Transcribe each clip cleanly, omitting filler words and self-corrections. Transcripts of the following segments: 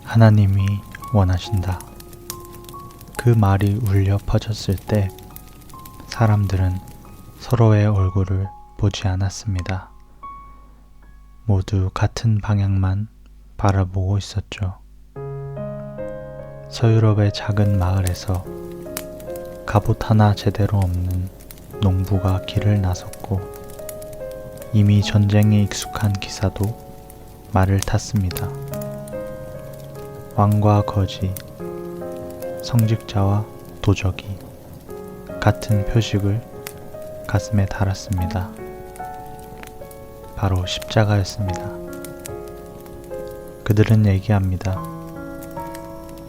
하나님이 원하신다. 그 말이 울려 퍼졌을 때 사람들은 서로의 얼굴을 보지 않았습니다. 모두 같은 방향만 바라보고 있었죠. 서유럽의 작은 마을에서 갑옷 하나 제대로 없는 농부가 길을 나섰고 이미 전쟁에 익숙한 기사도 말을 탔습니다. 왕과 거지, 성직자와 도적이 같은 표식을 가슴에 달았습니다. 바로 십자가였습니다. 그들은 얘기합니다.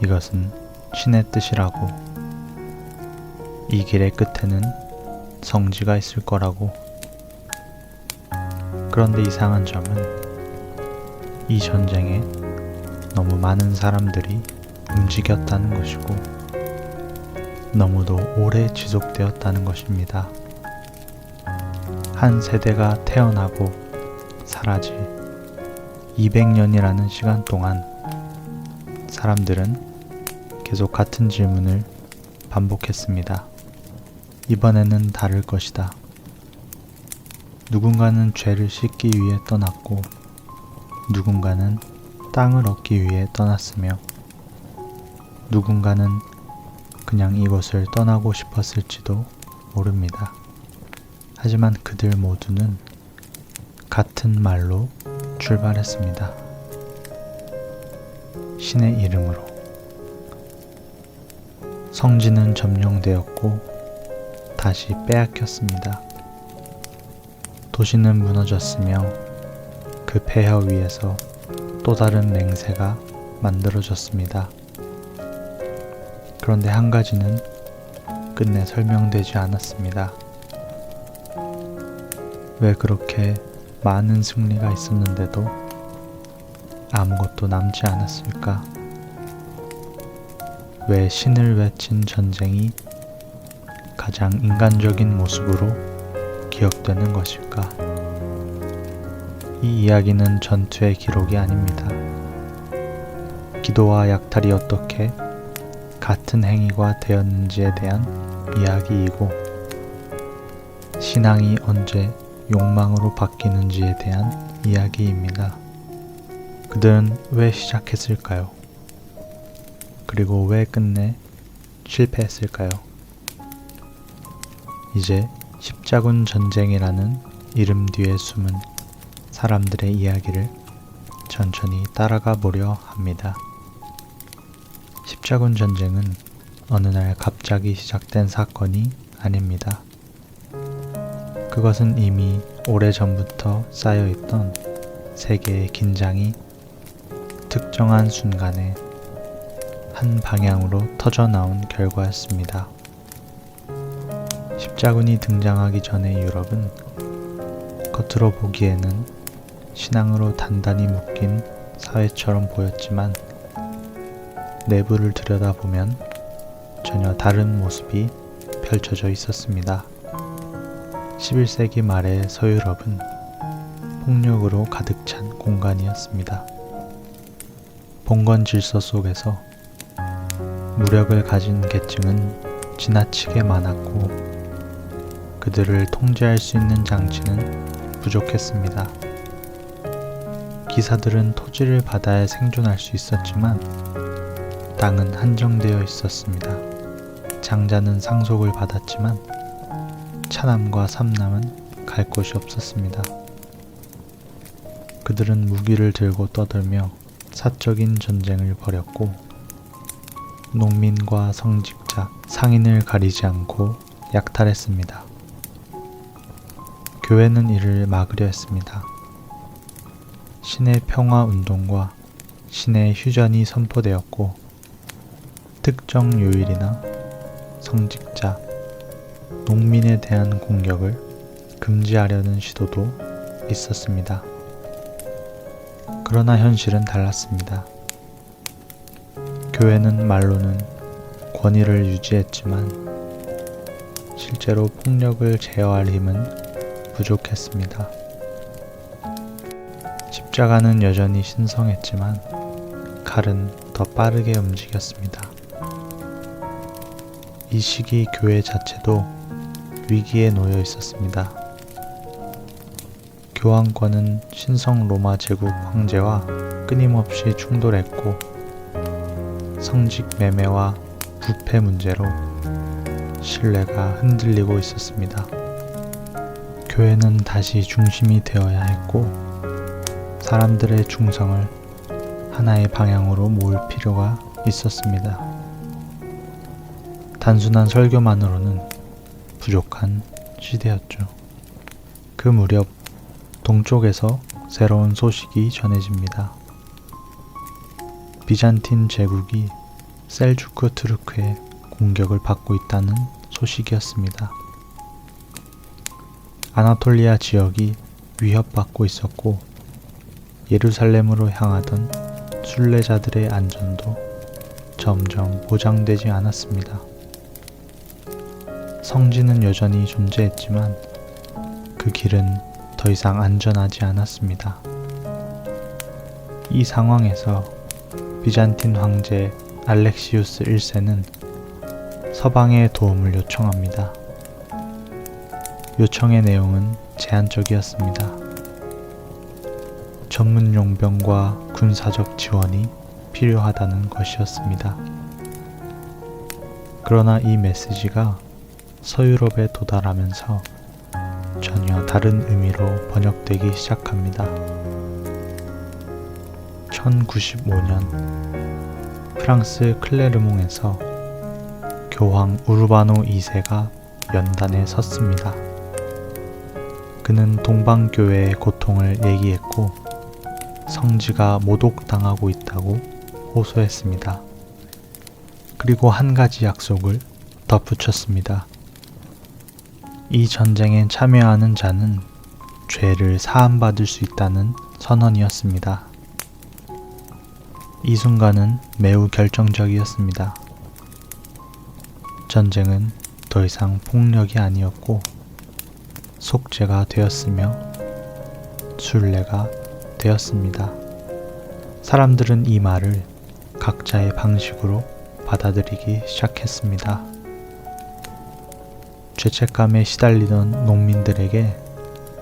이것은 신의 뜻이라고, 이 길의 끝에는 성지가 있을 거라고. 그런데 이상한 점은 이 전쟁에 너무 많은 사람들이 움직였다는 것이고 너무도 오래 지속되었다는 것입니다. 한 세대가 태어나고 사라질 200년이라는 시간 동안 사람들은 계속 같은 질문을 반복했습니다. 이번에는 다를 것이다. 누군가는 죄를 씻기 위해 떠났고 누군가는 땅을 얻기 위해 떠났으며 누군가는 그냥 이곳을 떠나고 싶었을지도 모릅니다. 하지만 그들 모두는 같은 말로 출발했습니다. 신의 이름으로. 성지는 점령되었고 다시 빼앗겼습니다. 도시는 무너졌으며 그 폐허 위에서 또 다른 맹세가 만들어졌습니다. 그런데 한 가지는 끝내 설명되지 않았습니다. 왜 그렇게 많은 승리가 있었는데도 아무것도 남지 않았을까? 왜 신을 외친 전쟁이 가장 인간적인 모습으로 기억되는 것일까? 이 이야기는 전투의 기록이 아닙니다. 기도와 약탈이 어떻게 같은 행위가 되었는지에 대한 이야기이고 신앙이 언제 욕망으로 바뀌는지에 대한 이야기입니다. 그들은 왜 시작했을까요? 그리고 왜 끝내 실패했을까요? 이제 십자군 전쟁이라는 이름 뒤에 숨은 사람들의 이야기를 천천히 따라가 보려 합니다. 십자군 전쟁은 어느 날 갑자기 시작된 사건이 아닙니다. 그것은 이미 오래전부터 쌓여있던 세계의 긴장이 특정한 순간에 한 방향으로 터져나온 결과였습니다. 십자군이 등장하기 전의 유럽은 겉으로 보기에는 신앙으로 단단히 묶인 사회처럼 보였지만 내부를 들여다보면 전혀 다른 모습이 펼쳐져 있었습니다. 11세기 말의 서유럽은 폭력으로 가득 찬 공간이었습니다. 봉건 질서 속에서 무력을 가진 계층은 지나치게 많았고 그들을 통제할 수 있는 장치는 부족했습니다. 기사들은 토지를 받아야 생존할 수 있었지만 땅은 한정되어 있었습니다. 장자는 상속을 받았지만 차남과 삼남은 갈 곳이 없었습니다. 그들은 무기를 들고 떠들며 사적인 전쟁을 벌였고 농민과 성직자, 상인을 가리지 않고 약탈했습니다. 교회는 이를 막으려 했습니다. 신의 평화 운동과 신의 휴전이 선포되었고 특정 요일이나 성직자, 농민에 대한 공격을 금지하려는 시도도 있었습니다. 그러나 현실은 달랐습니다. 교회는 말로는 권위를 유지했지만 실제로 폭력을 제어할 힘은 부족했습니다. 십자가는 여전히 신성했지만 칼은 더 더 빠르게 움직였습니다. 이 시기 교회 자체도 위기에 놓여 있었습니다. 교황권은 신성 로마 제국 황제와 끊임없이 충돌했고 성직 매매와 부패 문제로 신뢰가 흔들리고 있었습니다. 교회는 다시 중심이 되어야 했고 사람들의 충성을 하나의 방향으로 모을 필요가 있었습니다. 단순한 설교만으로는 부족한 시대였죠. 그 무렵 동쪽에서 새로운 소식이 전해집니다. 비잔틴 제국이 셀주크 투르크의 공격을 받고 있다는 소식이었습니다. 아나톨리아 지역이 위협받고 있었고 예루살렘으로 향하던 순례자들의 안전도 점점 보장되지 않았습니다. 성지는 여전히 존재했지만 그 길은 더 이상 안전하지 않았습니다. 이 상황에서 비잔틴 황제 알렉시우스 1세는 서방의 도움을 요청합니다. 요청의 내용은 제한적이었습니다. 전문 용병과 군사적 지원이 필요하다는 것이었습니다. 그러나 이 메시지가 서유럽에 도달하면서 전혀 다른 의미로 번역되기 시작합니다. 1095년 프랑스 클레르몽에서 교황 우르바노 2세가 연단에 섰습니다. 그는 동방교회의 고통을 얘기했고 성지가 모독당하고 있다고 호소했습니다. 그리고 한 가지 약속을 덧붙였습니다. 이 전쟁에 참여하는 자는 죄를 사함받을 수 있다는 선언이었습니다. 이 순간은 매우 결정적이었습니다. 전쟁은 더 이상 폭력이 아니었고 속죄가 되었으며 순례가 되었습니다. 사람들은 이 말을 각자의 방식으로 받아들이기 시작했습니다. 죄책감에 시달리던 농민들에게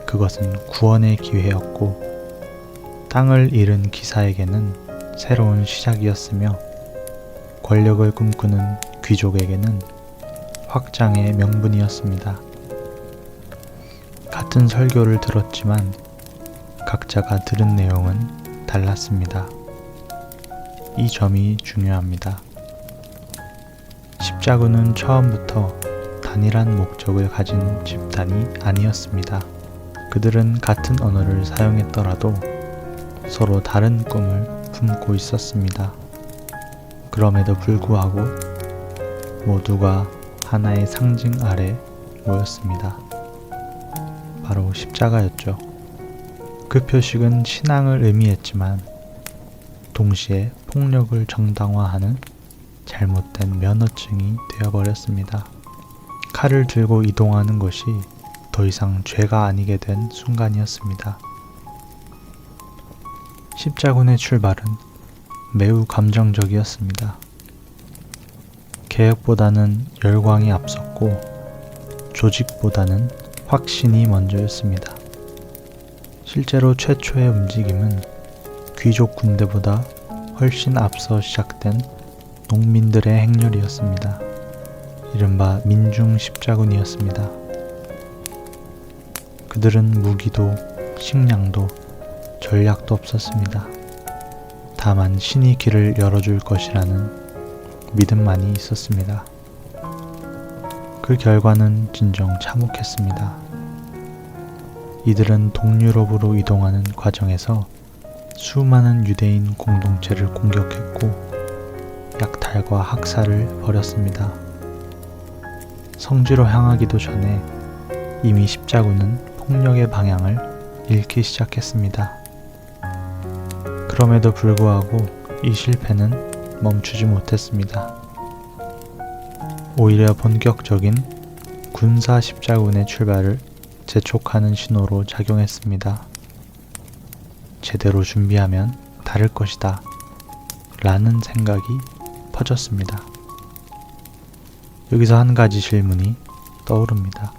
그것은 구원의 기회였고 땅을 잃은 기사에게는 새로운 시작이었으며 권력을 꿈꾸는 귀족에게는 확장의 명분이었습니다. 같은 설교를 들었지만 각자가 들은 내용은 달랐습니다. 이 점이 중요합니다. 십자군은 처음부터 단일한 목적을 가진 집단이 아니었습니다. 그들은 같은 언어를 사용했더라도 서로 다른 꿈을 품고 있었습니다. 그럼에도 불구하고 모두가 하나의 상징 아래 모였습니다. 바로 십자가였죠. 그 표식은 신앙을 의미했지만 동시에 폭력을 정당화하는 잘못된 면허증이 되어버렸습니다. 칼을 들고 이동하는 것이 더 이상 죄가 아니게 된 순간이었습니다. 십자군의 출발은 매우 감정적이었습니다. 개혁보다는 열광이 앞섰고 조직보다는 확신이 먼저였습니다. 실제로 최초의 움직임은 귀족 군대보다 훨씬 앞서 시작된 농민들의 행렬이었습니다. 이른바 민중 십자군이었습니다. 그들은 무기도 식량도 전략도 없었습니다. 다만 신이 길을 열어줄 것이라는 믿음만이 있었습니다. 그 결과는 진정 참혹했습니다. 이들은 동유럽으로 이동하는 과정에서 수많은 유대인 공동체를 공격했고 약탈과 학살을 벌였습니다. 성지로 향하기도 전에 이미 십자군은 폭력의 방향을 잃기 시작했습니다. 그럼에도 불구하고 이 실패는 멈추지 못했습니다. 오히려 본격적인 군사 십자군의 출발을 재촉하는 신호로 작용했습니다. 제대로 준비하면 다를 것이다. 라는 생각이 퍼졌습니다. 여기서 한 가지 질문이 떠오릅니다.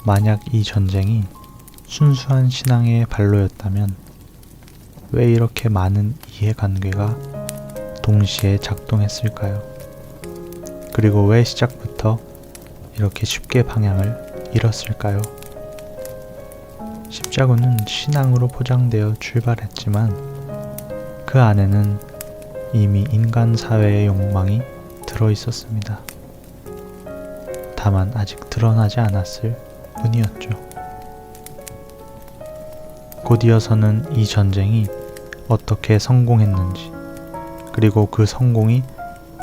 만약 이 전쟁이 순수한 신앙의 발로였다면 왜 이렇게 많은 이해관계가 동시에 작동했을까요? 그리고 왜 시작부터 이렇게 쉽게 방향을 잃었을까요? 십자군은 신앙으로 포장되어 출발했지만 그 안에는 이미 인간 사회의 욕망이 들어 있었습니다. 다만 아직 드러나지 않았을 뿐이었죠. 곧이어서는 이 전쟁이 어떻게 성공했는지, 그리고 그 성공이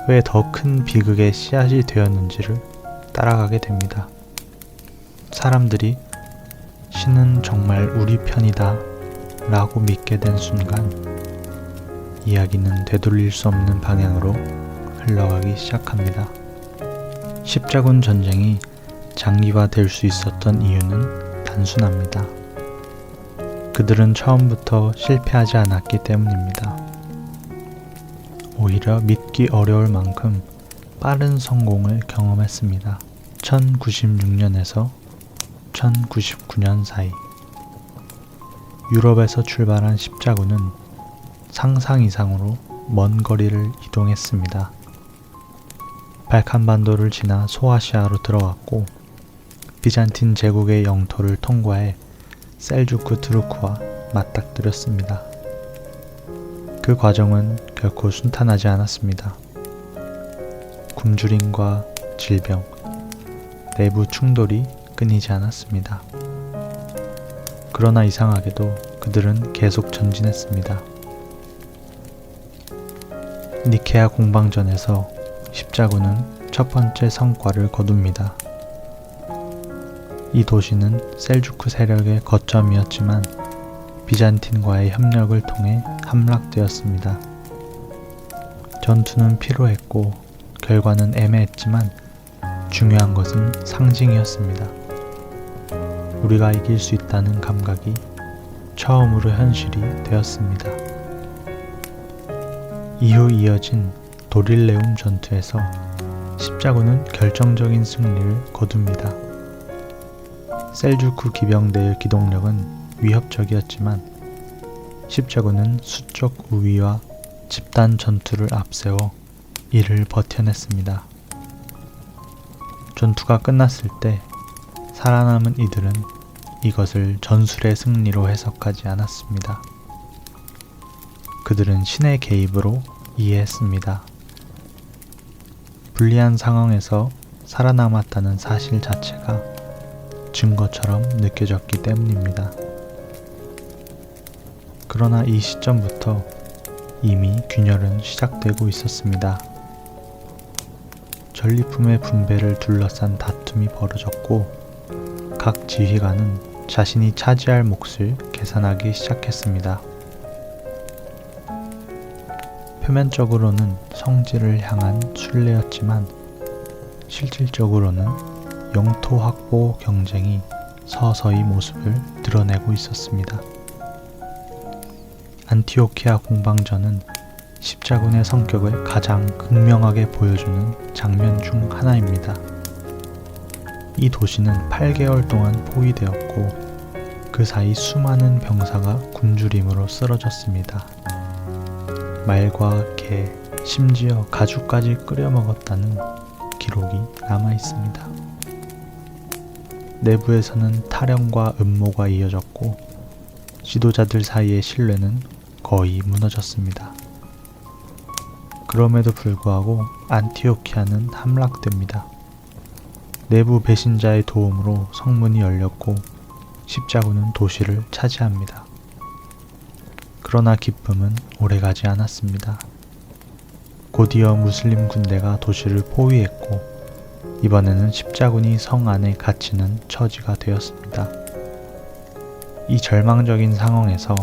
왜 더 큰 비극의 씨앗이 되었는지를 따라가게 됩니다. 사람들이 신은 정말 우리 편이다 라고 믿게 된 순간 이야기는 되돌릴 수 없는 방향으로 흘러가기 시작합니다. 십자군 전쟁이 장기화될 수 있었던 이유는 단순합니다. 그들은 처음부터 실패하지 않았기 때문입니다. 오히려 믿기 어려울 만큼 빠른 성공을 경험했습니다. 1096년에서 1099년 사이 유럽에서 출발한 십자군은 상상 이상으로 먼 거리를 이동했습니다. 발칸반도를 지나 소아시아로 들어갔고 비잔틴 제국의 영토를 통과해 셀주크 투르크와 맞닥뜨렸습니다. 그 과정은 결코 순탄하지 않았습니다. 굶주림과 질병, 내부 충돌이 끊이지 않았습니다. 그러나 이상하게도 그들은 계속 전진했습니다. 니케아 공방전에서 십자군은 첫 번째 성과를 거둡니다. 이 도시는 셀주크 세력의 거점이었지만 비잔틴과의 협력을 통해 함락되었습니다. 전투는 피로했고 결과는 애매했지만 중요한 것은 상징이었습니다. 우리가 이길 수 있다는 감각이 처음으로 현실이 되었습니다. 이후 이어진 도릴레움 전투에서 십자군은 결정적인 승리를 거둡니다. 셀주크 기병대의 기동력은 위협적이었지만 십자군은 수적 우위와 집단 전투를 앞세워 이를 버텨냈습니다. 전투가 끝났을 때 살아남은 이들은 이것을 전술의 승리로 해석하지 않았습니다. 그들은 신의 개입으로 이해했습니다. 불리한 상황에서 살아남았다는 사실 자체가 증거처럼 느껴졌기 때문입니다. 그러나 이 시점부터 이미 균열은 시작되고 있었습니다. 전리품의 분배를 둘러싼 다툼이 벌어졌고 각 지휘관은 자신이 차지할 몫을 계산하기 시작했습니다. 표면적으로는 성지를 향한 순례였지만 실질적으로는 영토 확보 경쟁이 서서히 모습을 드러내고 있었습니다. 안티오키아 공방전은 십자군의 성격을 가장 극명하게 보여주는 장면 중 하나입니다. 이 도시는 8개월 동안 포위되었고 그 사이 수많은 병사가 굶주림으로 쓰러졌습니다. 말과 개, 심지어 가죽까지 끓여 먹었다는 기록이 남아 있습니다. 내부에서는 탈영과 음모가 이어졌고 지도자들 사이의 신뢰는 거의 무너졌습니다. 그럼에도 불구하고 안티오키아는 함락됩니다. 내부 배신자의 도움으로 성문이 열렸고 십자군은 도시를 차지합니다. 그러나 기쁨은 오래가지 않았습니다. 곧이어 무슬림 군대가 도시를 포위했고 이번에는 십자군이 성 안에 갇히는 처지가 되었습니다. 이 절망적인 상황에서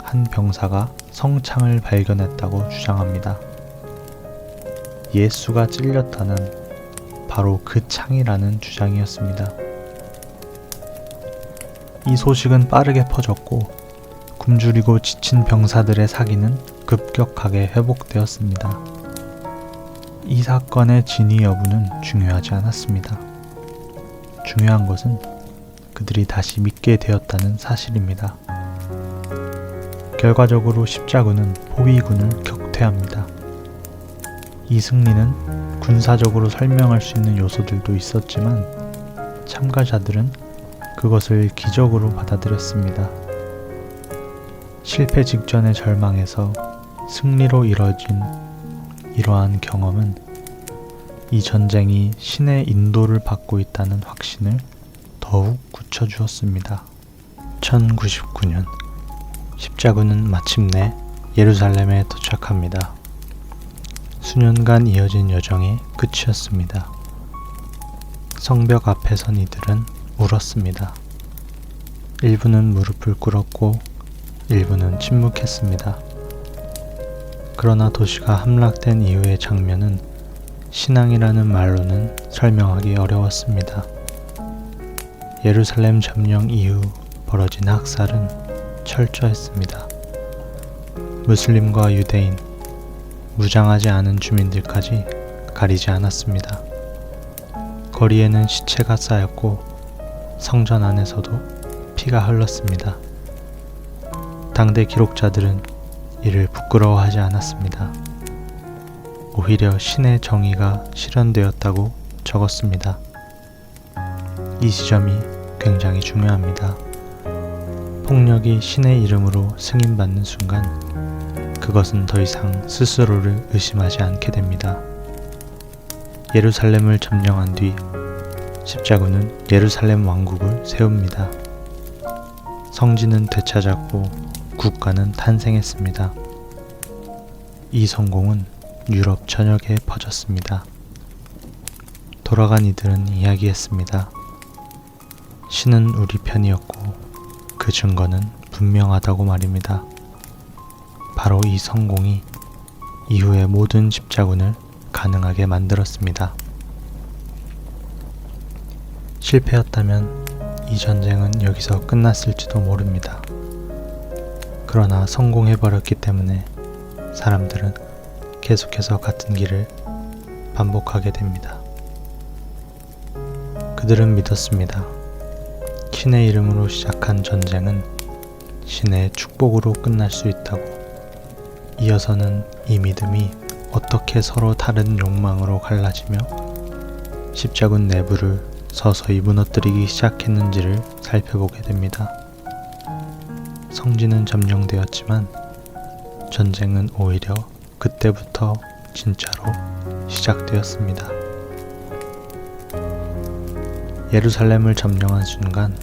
한 병사가 성창을 발견했다고 주장합니다. 예수가 찔렸다는 바로 그 창이라는 주장이었습니다. 이 소식은 빠르게 퍼졌고 굶주리고 지친 병사들의 사기는 급격하게 회복되었습니다. 이 사건의 진위 여부는 중요하지 않았습니다. 중요한 것은 그들이 다시 믿게 되었다는 사실입니다. 결과적으로 십자군은 포위군을 격퇴합니다. 이 승리는 군사적으로 설명할 수 있는 요소들도 있었지만 참가자들은 그것을 기적으로 받아들였습니다. 실패 직전의 절망에서 승리로 이뤄진 이러한 경험은 이 전쟁이 신의 인도를 받고 있다는 확신을 더욱 굳혀주었습니다. 1099년 십자군은 마침내 예루살렘에 도착합니다. 수년간 이어진 여정의 끝이었습니다. 성벽 앞에 선 이들은 울었습니다. 일부는 무릎을 꿇었고 일부는 침묵했습니다. 그러나 도시가 함락된 이후의 장면은 신앙이라는 말로는 설명하기 어려웠습니다. 예루살렘 점령 이후 벌어진 학살은 철저했습니다. 무슬림과 유대인, 무장하지 않은 주민들까지 가리지 않았습니다. 거리에는 시체가 쌓였고 성전 안에서도 피가 흘렀습니다. 당대 기록자들은 이를 부끄러워하지 않았습니다. 오히려 신의 정의가 실현되었다고 적었습니다. 이 지점이 굉장히 중요합니다. 폭력이 신의 이름으로 승인받는 순간 그것은 더 이상 스스로를 의심하지 않게 됩니다. 예루살렘을 점령한 뒤 십자군은 예루살렘 왕국을 세웁니다. 성지는 되찾았고 국가는 탄생했습니다. 이 성공은 유럽 전역에 퍼졌습니다. 돌아간 이들은 이야기했습니다. 신은 우리 편이었고 그 증거는 분명하다고 말입니다. 바로 이 성공이 이후의 모든 십자군을 가능하게 만들었습니다. 실패였다면 이 전쟁은 여기서 끝났을지도 모릅니다. 그러나 성공해버렸기 때문에 사람들은 계속해서 같은 길을 반복하게 됩니다. 그들은 믿었습니다. 신의 이름으로 시작한 전쟁은 신의 축복으로 끝날 수 있다고. 이어서는 이 믿음이 어떻게 서로 다른 욕망으로 갈라지며 십자군 내부를 서서히 무너뜨리기 시작했는지를 살펴보게 됩니다. 성지는 점령되었지만 전쟁은 오히려 그때부터 진짜로 시작되었습니다. 예루살렘을 점령한 순간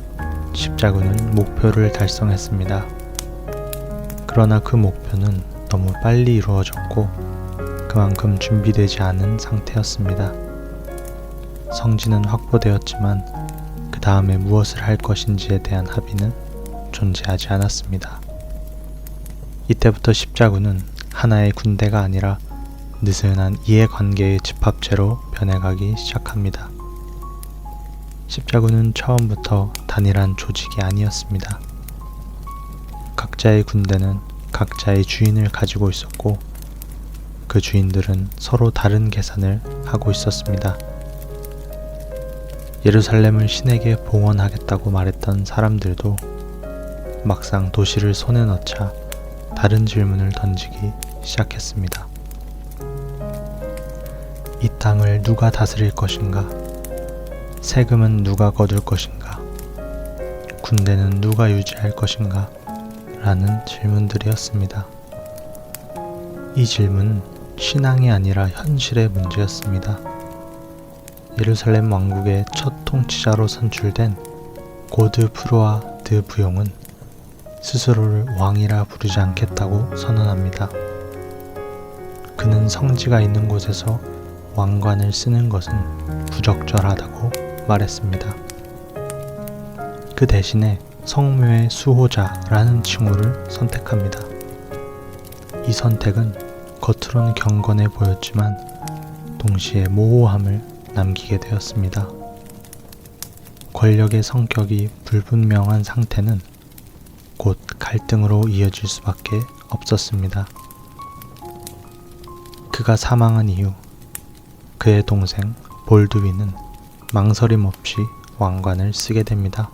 십자군은 목표를 달성했습니다. 그러나 그 목표는 너무 빨리 이루어졌고 그만큼 준비되지 않은 상태였습니다. 성지는 확보되었지만 그 다음에 무엇을 할 것인지에 대한 합의는 존재하지 않았습니다. 이때부터 십자군은 하나의 군대가 아니라 느슨한 이해관계의 집합체로 변해가기 시작합니다. 십자군은 처음부터 단일한 조직이 아니었습니다. 각자의 군대는 각자의 주인을 가지고 있었고 그 주인들은 서로 다른 계산을 하고 있었습니다. 예루살렘을 신에게 봉헌하겠다고 말했던 사람들도 막상 도시를 손에 넣자 다른 질문을 던지기 시작했습니다. 이 땅을 누가 다스릴 것인가? 세금은 누가 거둘 것인가? 군대는 누가 유지할 것인가? 라는 질문들이었습니다. 이 질문은 신앙이 아니라 현실의 문제였습니다. 예루살렘 왕국의 첫 통치자로 선출된 고드프로아 드 부용은 스스로를 왕이라 부르지 않겠다고 선언합니다. 그는 성지가 있는 곳에서 왕관을 쓰는 것은 부적절하다고 말했습니다. 그 대신에 성묘의 수호자라는 칭호를 선택합니다. 이 선택은 겉으로는 경건해 보였지만 동시에 모호함을 남기게 되었습니다. 권력의 성격이 불분명한 상태는 곧 갈등으로 이어질 수밖에 없었습니다. 그가 사망한 이후 그의 동생 볼두윈은 망설임 없이 왕관을 쓰게 됩니다.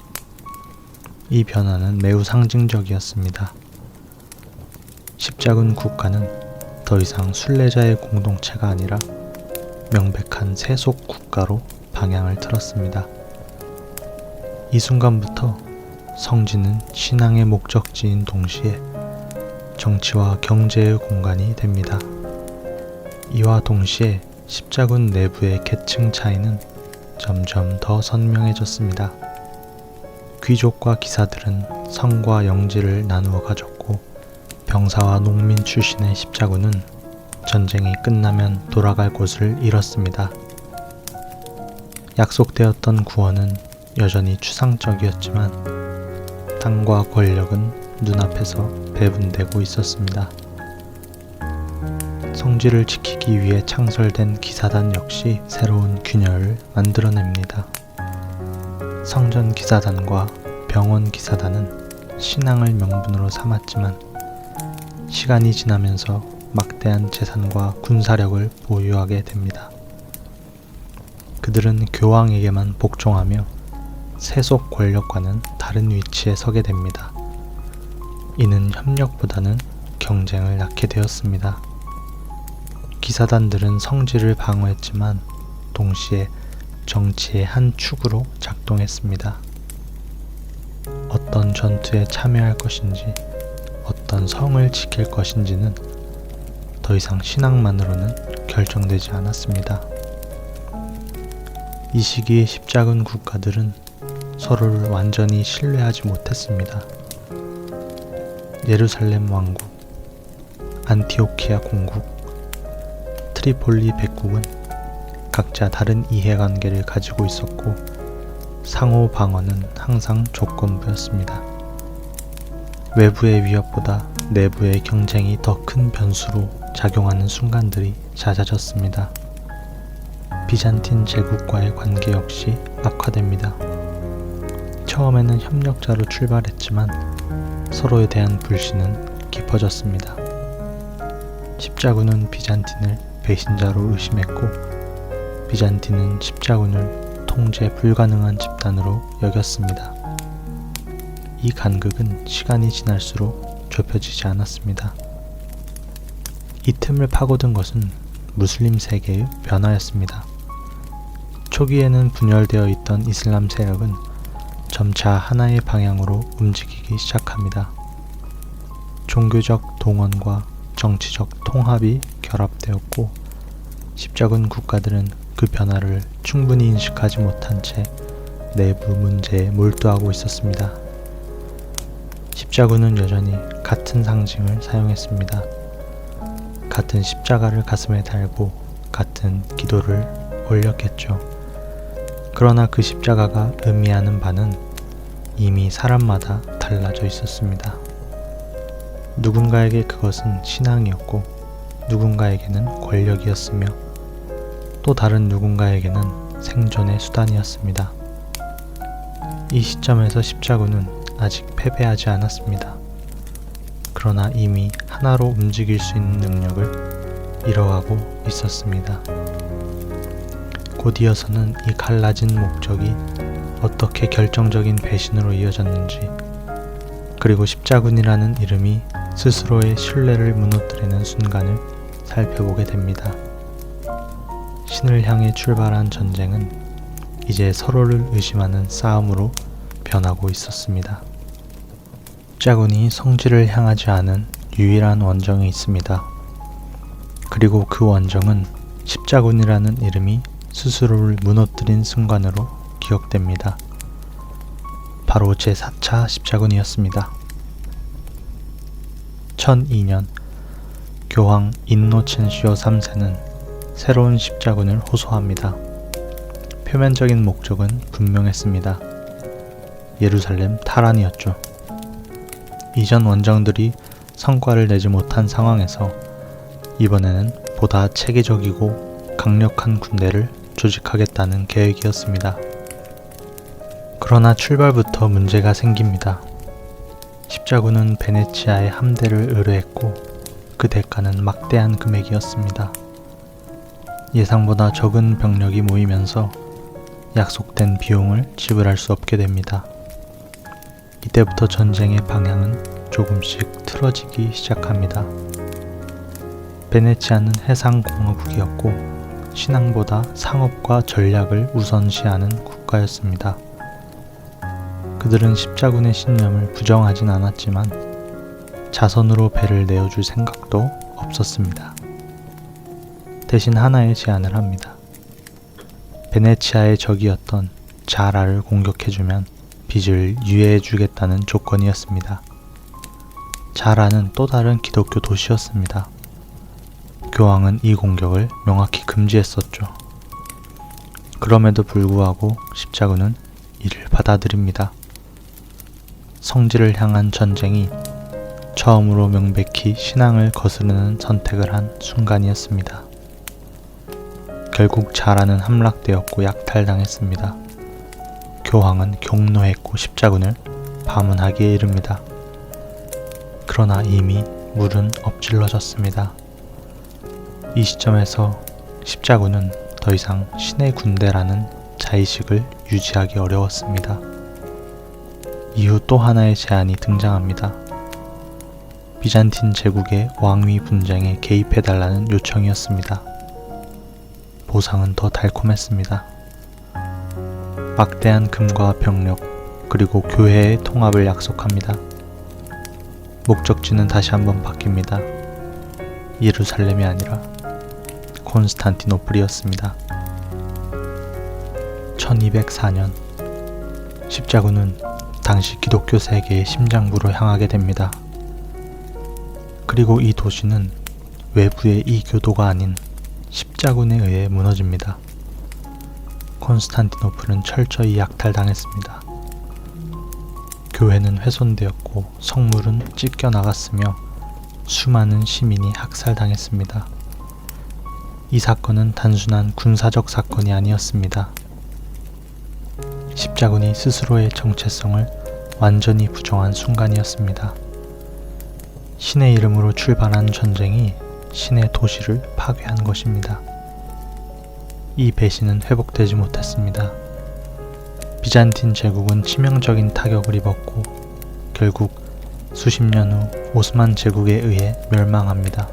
이 변화는 매우 상징적이었습니다. 십자군 국가는 더 이상 순례자의 공동체가 아니라 명백한 세속 국가로 방향을 틀었습니다. 이 순간부터 성지는 신앙의 목적지인 동시에 정치와 경제의 공간이 됩니다. 이와 동시에 십자군 내부의 계층 차이는 점점 더 선명해졌습니다. 귀족과 기사들은 성과 영지를 나누어 가졌고 병사와 농민 출신의 십자군은 전쟁이 끝나면 돌아갈 곳을 잃었습니다. 약속되었던 구원은 여전히 추상적이었지만 땅과 권력은 눈앞에서 배분되고 있었습니다. 성지를 지키기 위해 창설된 기사단 역시 새로운 균열을 만들어냅니다. 성전 기사단과 병원 기사단은 신앙을 명분으로 삼았지만 시간이 지나면서 막대한 재산과 군사력을 보유하게 됩니다. 그들은 교황에게만 복종하며 세속 권력과는 다른 위치에 서게 됩니다. 이는 협력보다는 경쟁을 낳게 되었습니다. 기사단들은 성지를 방어했지만 동시에 정치의 한 축으로 작동했습니다. 어떤 전투에 참여할 것인지, 어떤 성을 지킬 것인지는 더 이상 신앙만으로는 결정되지 않았습니다. 이 시기의 십자군 국가들은 서로를 완전히 신뢰하지 못했습니다. 예루살렘 왕국, 안티오키아 공국, 트리폴리 백국은 각자 다른 이해관계를 가지고 있었고 상호 방어는 항상 조건부였습니다. 외부의 위협보다 내부의 경쟁이 더 큰 변수로 작용하는 순간들이 잦아졌습니다. 비잔틴 제국과의 관계 역시 악화됩니다. 처음에는 협력자로 출발했지만 서로에 대한 불신은 깊어졌습니다. 십자군은 비잔틴을 배신자로 의심했고 비잔틴은 십자군을 통제 불가능한 집단으로 여겼습니다. 이 간극은 시간이 지날수록 좁혀지지 않았습니다. 이 틈을 파고든 것은 무슬림 세계의 변화였습니다. 초기에는 분열되어 있던 이슬람 세력은 점차 하나의 방향으로 움직이기 시작합니다. 종교적 동원과 정치적 통합이 결합되었고 십자군 국가들은 그 변화를 충분히 인식하지 못한 채 내부 문제에 몰두하고 있었습니다. 십자군은 여전히 같은 상징을 사용했습니다. 같은 십자가를 가슴에 달고 같은 기도를 올렸겠죠. 그러나 그 십자가가 의미하는 바는 이미 사람마다 달라져 있었습니다. 누군가에게 그것은 신앙이었고 누군가에게는 권력이었으며 또 다른 누군가에게는 생존의 수단이었습니다. 이 시점에서 십자군은 아직 패배하지 않았습니다. 그러나 이미 하나로 움직일 수 있는 능력을 잃어가고 있었습니다. 곧 이어서는 이 갈라진 목적이 어떻게 결정적인 배신으로 이어졌는지, 그리고 십자군이라는 이름이 스스로의 신뢰를 무너뜨리는 순간을 살펴보게 됩니다. 신을 향해 출발한 전쟁은 이제 서로를 의심하는 싸움으로 변하고 있었습니다. 십자군이 성지를 향하지 않은 유일한 원정이 있습니다. 그리고 그 원정은 십자군이라는 이름이 스스로를 무너뜨린 순간으로 기억됩니다. 바로 제4차 십자군이었습니다. 1002년 교황 인노첸시오 3세는 새로운 십자군을 호소합니다. 표면적인 목적은 분명했습니다. 예루살렘 탈환이었죠. 이전 원정들이 성과를 내지 못한 상황에서 이번에는 보다 체계적이고 강력한 군대를 조직하겠다는 계획이었습니다. 그러나 출발부터 문제가 생깁니다. 십자군은 베네치아에 함대를 의뢰했고 그 대가는 막대한 금액이었습니다. 예상보다 적은 병력이 모이면서 약속된 비용을 지불할 수 없게 됩니다. 이때부터 전쟁의 방향은 조금씩 틀어지기 시작합니다. 베네치아는 해상공화국이었고 신앙보다 상업과 전략을 우선시하는 국가였습니다. 그들은 십자군의 신념을 부정하진 않았지만 자선으로 배를 내어줄 생각도 없었습니다. 대신 하나의 제안을 합니다. 베네치아의 적이었던 자라를 공격해주면 빚을 유예해주겠다는 조건이었습니다. 자라는 또 다른 기독교 도시였습니다. 교황은 이 공격을 명확히 금지했었죠. 그럼에도 불구하고 십자군은 이를 받아들입니다. 성지를 향한 전쟁이 처음으로 명백히 신앙을 거스르는 선택을 한 순간이었습니다. 결국 자라는 함락되었고 약탈당했습니다. 교황은 경노했고 십자군을 파문하기에 이릅니다. 그러나 이미 물은 엎질러졌습니다. 이 시점에서 십자군은 더 이상 신의 군대라는 자의식을 유지하기 어려웠습니다. 이후 또 하나의 제안이 등장합니다. 비잔틴 제국의 왕위 분쟁에 개입해달라는 요청이었습니다. 보상은 더 달콤했습니다. 막대한 금과 병력 그리고 교회의 통합을 약속합니다. 목적지는 다시 한번 바뀝니다. 예루살렘이 아니라 콘스탄티노플이었습니다. 1204년 십자군은 당시 기독교 세계의 심장부로 향하게 됩니다. 그리고 이 도시는 외부의 이교도가 아닌 십자군에 의해 무너집니다. 콘스탄티노플은 철저히 약탈당했습니다. 교회는 훼손되었고 성물은 찢겨나갔으며 수많은 시민이 학살당했습니다. 이 사건은 단순한 군사적 사건이 아니었습니다. 십자군이 스스로의 정체성을 완전히 부정한 순간이었습니다. 신의 이름으로 출발한 전쟁이 신의 도시를 파괴한 것입니다. 이 배신은 회복되지 못했습니다. 비잔틴 제국은 치명적인 타격을 입었고 결국 수십 년 후 오스만 제국에 의해 멸망합니다.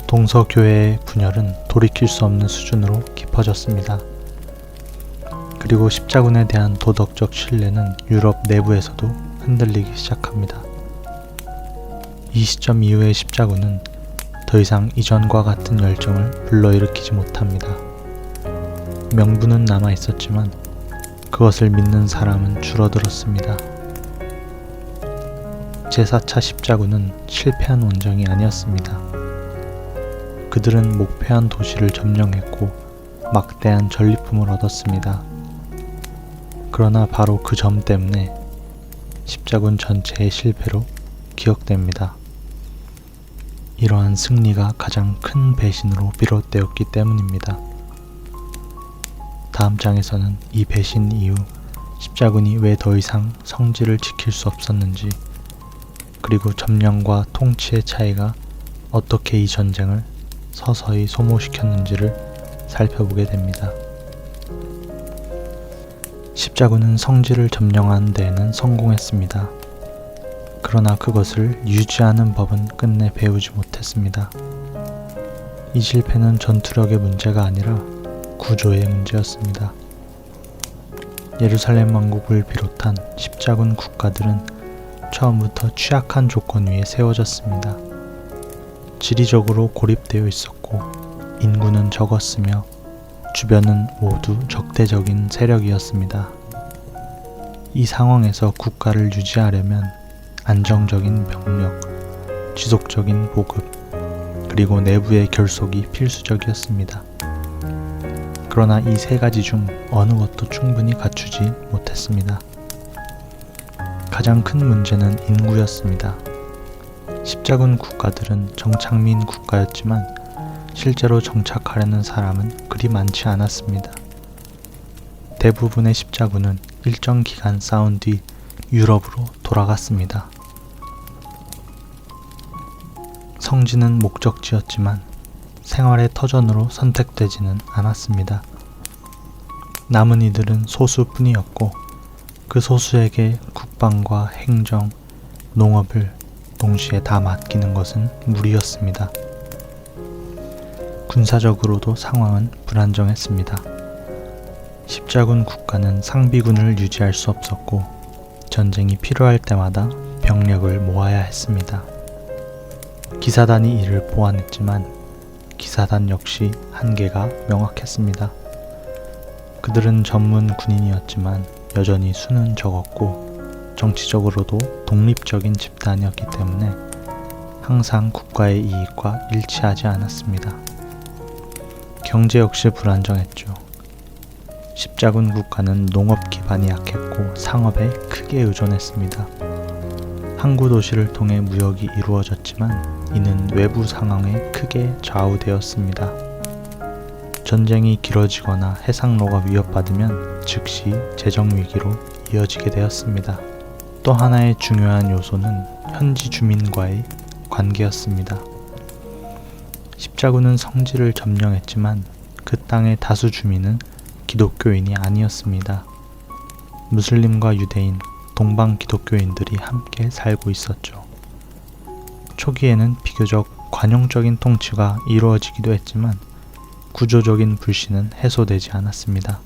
동서교회의 분열은 돌이킬 수 없는 수준으로 깊어졌습니다. 그리고 십자군에 대한 도덕적 신뢰는 유럽 내부에서도 흔들리기 시작합니다. 이 시점 이후의 십자군은 더 이상 이전과 같은 열정을 불러일으키지 못합니다. 명분은 남아 있었지만 그것을 믿는 사람은 줄어들었습니다. 제4차 십자군은 실패한 원정이 아니었습니다. 그들은 목패한 도시를 점령했고 막대한 전리품을 얻었습니다. 그러나 바로 그 점 때문에 십자군 전체의 실패로 기억됩니다. 이러한 승리가 가장 큰 배신으로 비롯되었기 때문입니다. 다음 장에서는 이 배신 이후 십자군이 왜 더 이상 성지를 지킬 수 없었는지, 그리고 점령과 통치의 차이가 어떻게 이 전쟁을 서서히 소모시켰는지를 살펴보게 됩니다. 십자군은 성지를 점령하는 데에는 성공했습니다. 그러나 그것을 유지하는 법은 끝내 배우지 못했습니다. 이 실패는 전투력의 문제가 아니라 구조의 문제였습니다. 예루살렘 왕국을 비롯한 십자군 국가들은 처음부터 취약한 조건 위에 세워졌습니다. 지리적으로 고립되어 있었고 인구는 적었으며 주변은 모두 적대적인 세력이었습니다. 이 상황에서 국가를 유지하려면 안정적인 병력, 지속적인 보급, 그리고 내부의 결속이 필수적이었습니다. 그러나 이 세 가지 중 어느 것도 충분히 갖추지 못했습니다. 가장 큰 문제는 인구였습니다. 십자군 국가들은 정착민 국가였지만 실제로 정착하려는 사람은 그리 많지 않았습니다. 대부분의 십자군은 일정 기간 싸운 뒤 유럽으로 돌아갔습니다. 성지는 목적지였지만 생활의 터전으로 선택되지는 않았습니다. 남은 이들은 소수뿐이었고 그 소수에게 국방과 행정, 농업을 동시에 다 맡기는 것은 무리였습니다. 군사적으로도 상황은 불안정했습니다. 십자군 국가는 상비군을 유지할 수 없었고 전쟁이 필요할 때마다 병력을 모아야 했습니다. 기사단이 이를 보완했지만 기사단 역시 한계가 명확했습니다. 그들은 전문 군인이었지만 여전히 수는 적었고 정치적으로도 독립적인 집단이었기 때문에 항상 국가의 이익과 일치하지 않았습니다. 경제 역시 불안정했죠. 십자군 국가는 농업 기반이 약했고 상업에 크게 의존했습니다. 항구 도시를 통해 무역이 이루어졌지만 이는 외부 상황에 크게 좌우되었습니다. 전쟁이 길어지거나 해상로가 위협받으면 즉시 재정 위기로 이어지게 되었습니다. 또 하나의 중요한 요소는 현지 주민과의 관계였습니다. 십자군은 성지를 점령했지만 그 땅의 다수 주민은 기독교인이 아니었습니다. 무슬림과 유대인, 동방 기독교인들이 함께 살고 있었죠. 초기에는 비교적 관용적인 통치가 이루어지기도 했지만 구조적인 불신은 해소되지 않았습니다.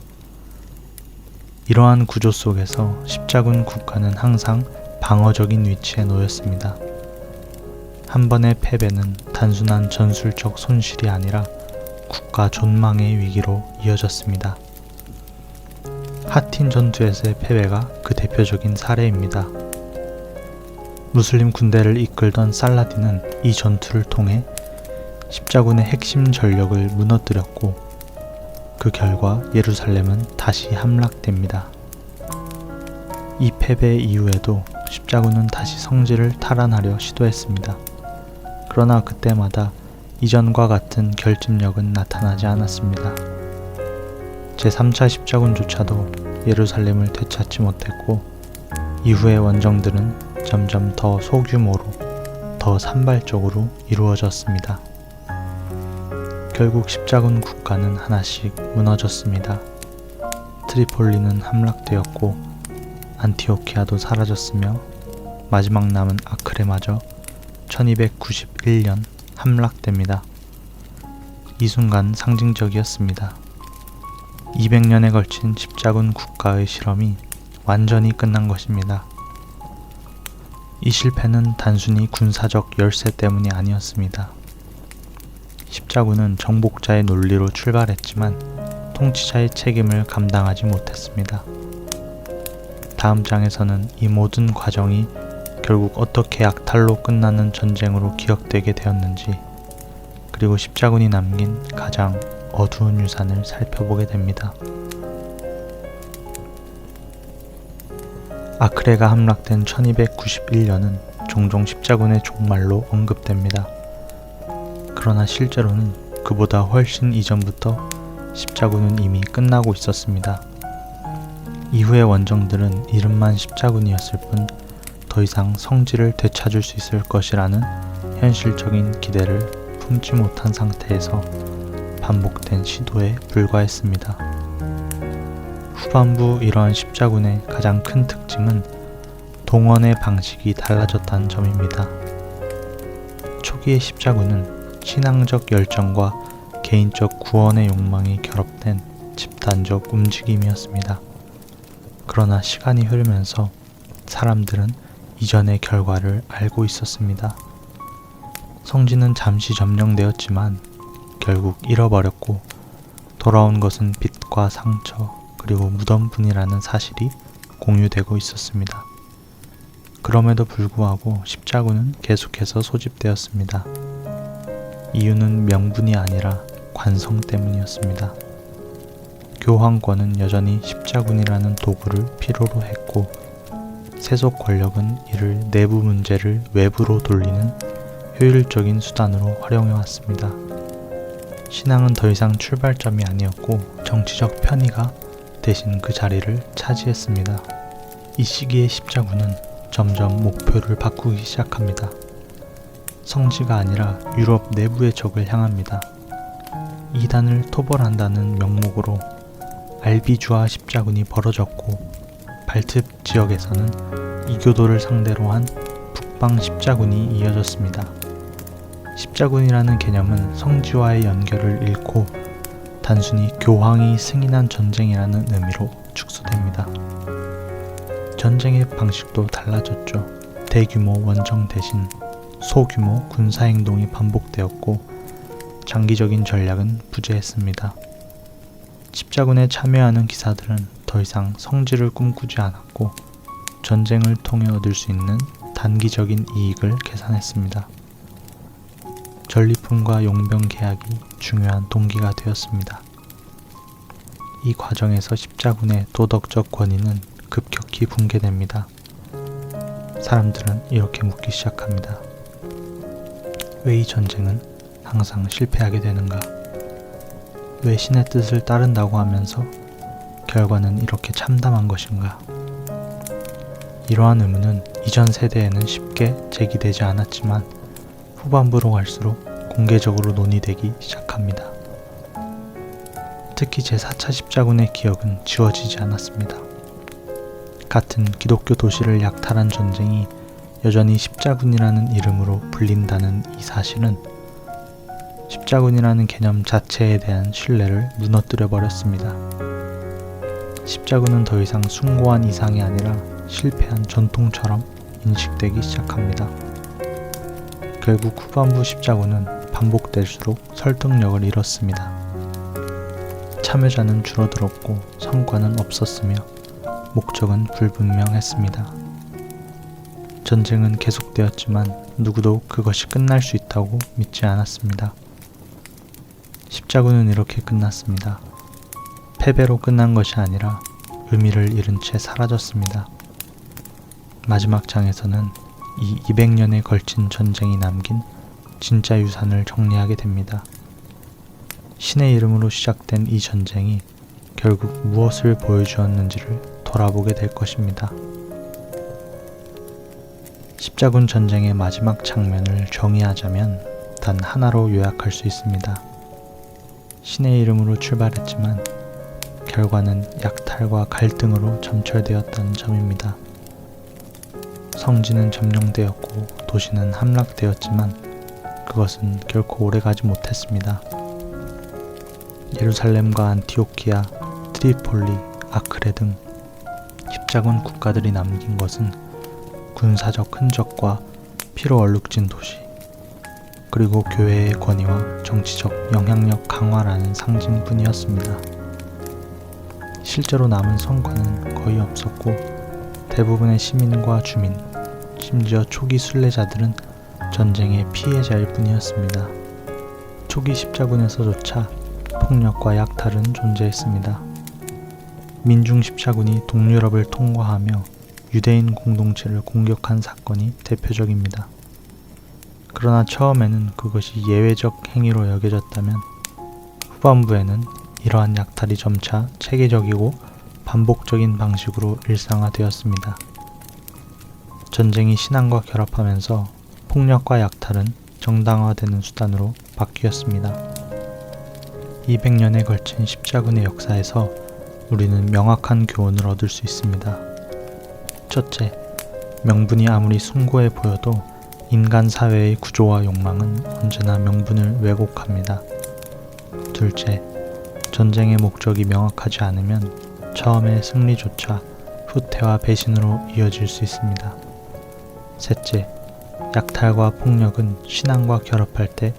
이러한 구조 속에서 십자군 국가는 항상 방어적인 위치에 놓였습니다. 한 번의 패배는 단순한 전술적 손실이 아니라 국가 존망의 위기로 이어졌습니다. 하틴 전투에서의 패배가 그 대표적인 사례입니다. 무슬림 군대를 이끌던 살라딘은 이 전투를 통해 십자군의 핵심 전력을 무너뜨렸고 그 결과 예루살렘은 다시 함락됩니다. 이 패배 이후에도 십자군은 다시 성지를 탈환하려 시도했습니다. 그러나 그때마다 이전과 같은 결집력은 나타나지 않았습니다. 제3차 십자군조차도 예루살렘을 되찾지 못했고 이후의 원정들은 점점 더 소규모로 더 산발적으로 이루어졌습니다. 결국 십자군 국가는 하나씩 무너졌습니다. 트리폴리는 함락되었고 안티오키아도 사라졌으며 마지막 남은 아크레마저 1291년 함락됩니다. 이 순간 상징적이었습니다. 200년에 걸친 십자군 국가의 실험이 완전히 끝난 것입니다. 이 실패는 단순히 군사적 열세 때문이 아니었습니다. 십자군은 정복자의 논리로 출발했지만 통치자의 책임을 감당하지 못했습니다. 다음 장에서는 이 모든 과정이 결국 어떻게 약탈로 끝나는 전쟁으로 기억되게 되었는지 그리고 십자군이 남긴 가장 어두운 유산을 살펴보게 됩니다. 아크레가 함락된 1291년은 종종 십자군의 종말로 언급됩니다. 그러나 실제로는 그보다 훨씬 이전부터 십자군은 이미 끝나고 있었습니다. 이후의 원정들은 이름만 십자군이었을 뿐 더 이상 성지를 되찾을 수 있을 것이라는 현실적인 기대를 품지 못한 상태에서 반복된 시도에 불과했습니다. 후반부 이러한 십자군의 가장 큰 특징은 동원의 방식이 달라졌다는 점입니다. 초기의 십자군은 신앙적 열정과 개인적 구원의 욕망이 결합된 집단적 움직임이었습니다. 그러나 시간이 흐르면서 사람들은 이전의 결과를 알고 있었습니다. 성지는 잠시 점령되었지만 결국 잃어버렸고 돌아온 것은 빚과 상처 그리고 무덤뿐이라는 사실이 공유되고 있었습니다. 그럼에도 불구하고 십자군은 계속해서 소집되었습니다. 이유는 명분이 아니라 관성 때문이었습니다. 교황권은 여전히 십자군이라는 도구를 필요로 했고 세속 권력은 이를 내부 문제를 외부로 돌리는 효율적인 수단으로 활용해왔습니다. 신앙은 더 이상 출발점이 아니었고 정치적 편의가 대신 그 자리를 차지했습니다. 이 시기에 십자군은 점점 목표를 바꾸기 시작합니다. 성지가 아니라 유럽 내부의 적을 향합니다. 이단을 토벌한다는 명목으로 알비주아 십자군이 벌어졌고, 발트 지역에서는 이교도를 상대로 한 북방 십자군이 이어졌습니다. 십자군이라는 개념은 성지와의 연결을 잃고 단순히 교황이 승인한 전쟁이라는 의미로 축소됩니다. 전쟁의 방식도 달라졌죠. 대규모 원정 대신 소규모 군사행동이 반복되었고, 장기적인 전략은 부재했습니다. 십자군에 참여하는 기사들은 더 이상 성지를 꿈꾸지 않았고, 전쟁을 통해 얻을 수 있는 단기적인 이익을 계산했습니다. 전리품과 용병 계약이 중요한 동기가 되었습니다. 이 과정에서 십자군의 도덕적 권위는 급격히 붕괴됩니다. 사람들은 이렇게 묻기 시작합니다. 왜 이 전쟁은 항상 실패하게 되는가? 왜 신의 뜻을 따른다고 하면서 결과는 이렇게 참담한 것인가? 이러한 의문은 이전 세대에는 쉽게 제기되지 않았지만 후반부로 갈수록 공개적으로 논의되기 시작합니다. 특히 제4차 십자군의 기억은 지워지지 않았습니다. 같은 기독교 도시를 약탈한 전쟁이 여전히 십자군이라는 이름으로 불린다는 이 사실은 십자군이라는 개념 자체에 대한 신뢰를 무너뜨려 버렸습니다. 십자군은 더 이상 숭고한 이상이 아니라 실패한 전통처럼 인식되기 시작합니다. 결국 후반부 십자군은 반복될수록 설득력을 잃었습니다. 참여자는 줄어들었고 성과는 없었으며 목적은 불분명했습니다. 전쟁은 계속되었지만 누구도 그것이 끝날 수 있다고 믿지 않았습니다. 십자군은 이렇게 끝났습니다. 패배로 끝난 것이 아니라 의미를 잃은 채 사라졌습니다. 마지막 장에서는 이 200년에 걸친 전쟁이 남긴 진짜 유산을 정리하게 됩니다. 신의 이름으로 시작된 이 전쟁이 결국 무엇을 보여주었는지를 돌아보게 될 것입니다. 십자군 전쟁의 마지막 장면을 정의하자면 단 하나로 요약할 수 있습니다. 신의 이름으로 출발했지만 결과는 약탈과 갈등으로 점철되었다는 점입니다. 성지는 점령되었고 도시는 함락되었지만 그것은 결코 오래가지 못했습니다. 예루살렘과 안티오키아, 트리폴리, 아크레 등 십자군 국가들이 남긴 것은 군사적 흔적과 피로 얼룩진 도시, 그리고 교회의 권위와 정치적 영향력 강화라는 상징뿐이었습니다. 실제로 남은 성과는 거의 없었고 대부분의 시민과 주민, 심지어 초기 순례자들은 전쟁의 피해자일 뿐이었습니다. 초기 십자군에서조차 폭력과 약탈은 존재했습니다. 민중 십자군이 동유럽을 통과하며 유대인 공동체를 공격한 사건이 대표적입니다. 그러나 처음에는 그것이 예외적 행위로 여겨졌다면 후반부에는 이러한 약탈이 점차 체계적이고 반복적인 방식으로 일상화되었습니다. 전쟁이 신앙과 결합하면서 폭력과 약탈은 정당화되는 수단으로 바뀌었습니다. 200년에 걸친 십자군의 역사에서 우리는 명확한 교훈을 얻을 수 있습니다. 첫째, 명분이 아무리 숭고해 보여도 인간 사회의 구조와 욕망은 언제나 명분을 왜곡합니다. 둘째, 전쟁의 목적이 명확하지 않으면 처음의 승리조차 후퇴와 배신으로 이어질 수 있습니다. 셋째, 약탈과 폭력은 신앙과 결합할 때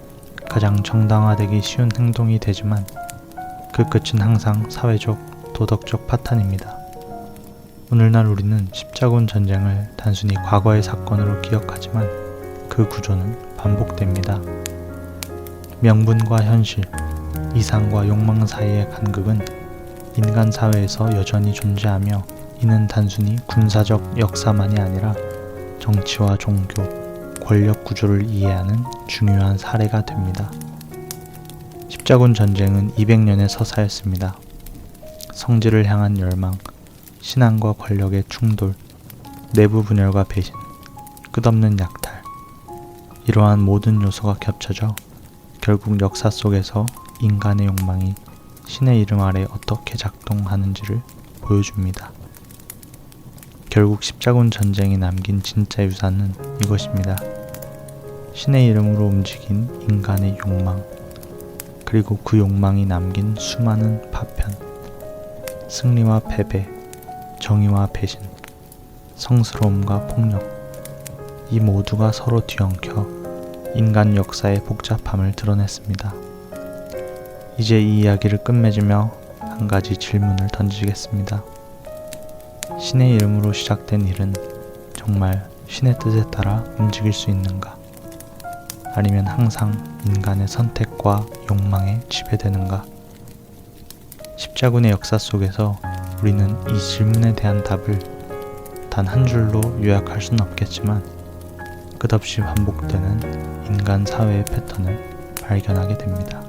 가장 정당화되기 쉬운 행동이 되지만 그 끝은 항상 사회적, 도덕적 파탄입니다. 오늘날 우리는 십자군 전쟁을 단순히 과거의 사건으로 기억하지만 그 구조는 반복됩니다. 명분과 현실, 이상과 욕망 사이의 간극은 인간 사회에서 여전히 존재하며 이는 단순히 군사적 역사만이 아니라 정치와 종교, 권력 구조를 이해하는 중요한 사례가 됩니다. 십자군 전쟁은 200년의 서사였습니다. 성지를 향한 열망, 신앙과 권력의 충돌, 내부 분열과 배신, 끝없는 약탈, 이러한 모든 요소가 겹쳐져 결국 역사 속에서 인간의 욕망이 신의 이름 아래 어떻게 작동하는지를 보여줍니다. 결국 십자군 전쟁이 남긴 진짜 유산은 이것입니다. 신의 이름으로 움직인 인간의 욕망, 그리고 그 욕망이 남긴 수많은 파편, 승리와 패배, 정의와 배신, 성스러움과 폭력, 이 모두가 서로 뒤엉켜 인간 역사의 복잡함을 드러냈습니다. 이제 이 이야기를 끝맺으며 한 가지 질문을 던지겠습니다. 신의 이름으로 시작된 일은 정말 신의 뜻에 따라 움직일 수 있는가? 아니면 항상 인간의 선택과 욕망에 지배되는가? 십자군의 역사 속에서 우리는 이 질문에 대한 답을 단 한 줄로 요약할 수는 없겠지만 끝없이 반복되는 인간 사회의 패턴을 발견하게 됩니다.